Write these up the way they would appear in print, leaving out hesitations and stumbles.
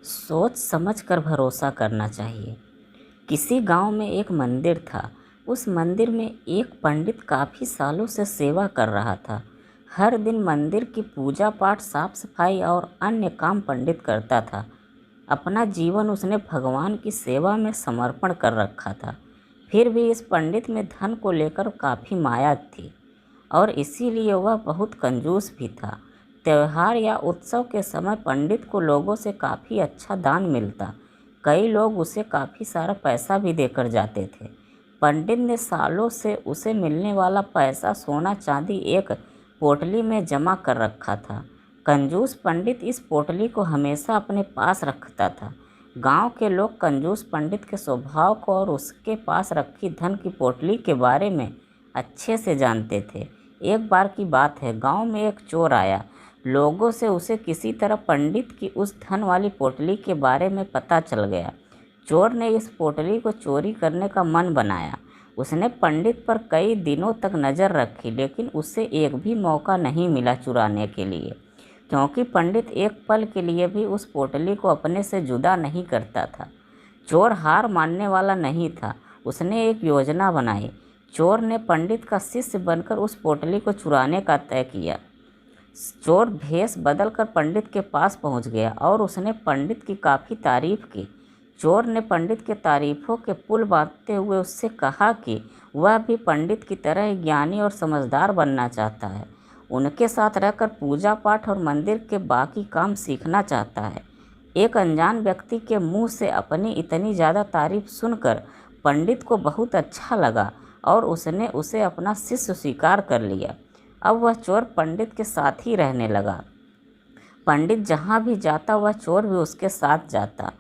सोच समझ कर भरोसा करना चाहिए। किसी गांव में एक मंदिर था। उस मंदिर में एक पंडित काफ़ी सालों से सेवा कर रहा था। हर दिन मंदिर की पूजा पाठ, साफ सफाई और अन्य काम पंडित करता था। अपना जीवन उसने भगवान की सेवा में समर्पण कर रखा था। फिर भी इस पंडित में धन को लेकर काफ़ी माया थी और इसीलिए वह बहुत कंजूस भी था। त्योहार या उत्सव के समय पंडित को लोगों से काफ़ी अच्छा दान मिलता। कई लोग उसे काफ़ी सारा पैसा भी देकर जाते थे। पंडित ने सालों से उसे मिलने वाला पैसा सोना चांदी एक पोटली में जमा कर रखा था। कंजूस पंडित इस पोटली को हमेशा अपने पास रखता था। गांव के लोग कंजूस पंडित के स्वभाव को और उसके पास रखी धन की पोटली के बारे में अच्छे से जानते थे। एक बार की बात है, गांव में एक चोर आया। लोगों से उसे किसी तरह पंडित की उस धन वाली पोटली के बारे में पता चल गया। चोर ने इस पोटली को चोरी करने का मन बनाया। उसने पंडित पर कई दिनों तक नज़र रखी, लेकिन उसे एक भी मौका नहीं मिला चुराने के लिए, क्योंकि पंडित एक पल के लिए भी उस पोटली को अपने से जुदा नहीं करता था। चोर हार मानने वाला नहीं था। उसने एक योजना बनाई। चोर ने पंडित का शिष्य बनकर उस पोटली को चुराने का तय किया। चोर भेष बदलकर पंडित के पास पहुंच गया और उसने पंडित की काफ़ी तारीफ की। चोर ने पंडित के तारीफों के पुल बांधते हुए उससे कहा कि वह भी पंडित की तरह ही ज्ञानी और समझदार बनना चाहता है। उनके साथ रहकर पूजा पाठ और मंदिर के बाकी काम सीखना चाहता है। एक अनजान व्यक्ति के मुंह से अपनी इतनी ज़्यादा तारीफ सुनकर पंडित को बहुत अच्छा लगा और उसने उसे अपना शिष्य स्वीकार कर लिया। अब वह चोर पंडित के साथ ही रहने लगा। पंडित जहाँ भी जाता वह चोर भी उसके साथ जाता।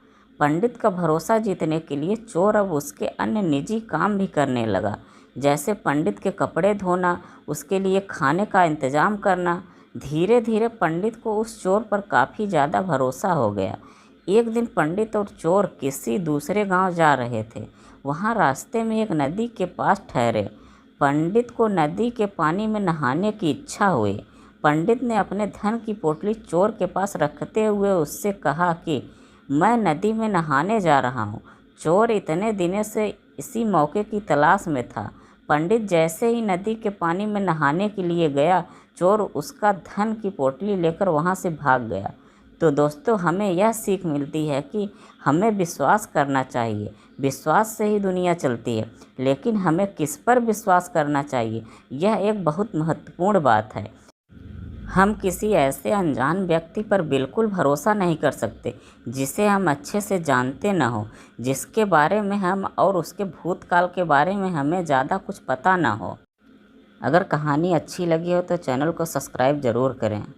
पंडित का भरोसा जीतने के लिए चोर अब उसके अन्य निजी काम भी करने लगा, जैसे पंडित के कपड़े धोना, उसके लिए खाने का इंतजाम करना। धीरे धीरे पंडित को उस चोर पर काफ़ी ज़्यादा भरोसा हो गया। एक दिन पंडित और चोर किसी दूसरे गांव जा रहे थे। वहां रास्ते में एक नदी के पास ठहरे। पंडित को नदी के पानी में नहाने की इच्छा हुई। पंडित ने अपने धन की पोटली चोर के पास रखते हुए उससे कहा कि मैं नदी में नहाने जा रहा हूँ। चोर इतने दिनों से इसी मौके की तलाश में था। पंडित जैसे ही नदी के पानी में नहाने के लिए गया, चोर उसका धन की पोटली लेकर वहाँ से भाग गया। तो दोस्तों, हमें यह सीख मिलती है कि हमें विश्वास करना चाहिए। विश्वास से ही दुनिया चलती है, लेकिन हमें किस पर विश्वास करना चाहिए, यह एक बहुत महत्वपूर्ण बात है। हम किसी ऐसे अनजान व्यक्ति पर बिल्कुल भरोसा नहीं कर सकते जिसे हम अच्छे से जानते न हो, जिसके बारे में हम और उसके भूतकाल के बारे में हमें ज़्यादा कुछ पता न हो। अगर कहानी अच्छी लगी हो तो चैनल को सब्सक्राइब ज़रूर करें।